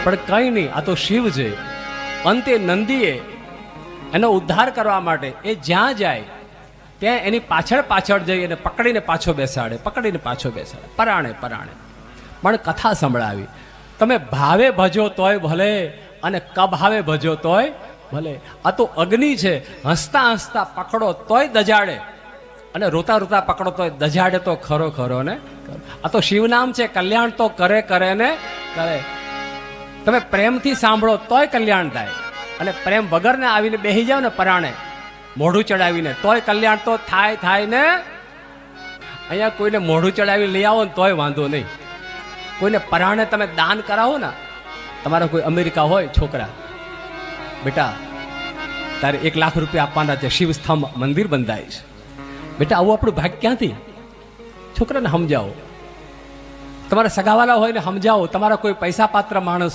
પણ કંઈ નહીં, આ તો શિવ છે. અંતે નંદીએ એનો ઉદ્ધાર કરવા માટે એ જ્યાં જાય ત્યાં એની પાછળ પાછળ જઈ અને પકડીને પાછો બેસાડે, પરાણે પરાણે પણ કથા સંભળાવી. તમે ભાવે ભજો તોય ભલે અને કભાવે ભજો તોય ભલે. આ તો અગ્નિ છે, હસતા હસતા પકડો તોય દજાડે અને રોતા રોતા પકડો તોય દજાડે તો ખરો ખરો ને. આ તો શિવનામ છે, કલ્યાણ તો કરે કરે ને કરે. તમે પ્રેમથી સાંભળો તોય કલ્યાણ થાય અને પ્રેમ વગરને આવીને બેસી જાવ ને પરાણે મોઢું ચડાવીને તોય કલ્યાણ તો થાય ને. અહીંયા કોઈને મોઢું ચડાવી લઈ આવો ને તોય વાંધો નહીં. કોઈને પરાણે તમે દાન કરાવો ને, તમારા કોઈ અમેરિકા હોય છોકરા, બેટા તારે 1 લાખ રૂપિયા આપવાના છે, શિવ સ્તંભ મંદિર બંધાય છે, બેટા આવું આપણું ભાગ ક્યાંથી? છોકરાને સમજાવો. તમારા સગાવાલા હોય ને સમજાવો. તમારા કોઈ પૈસા પાત્ર માણસ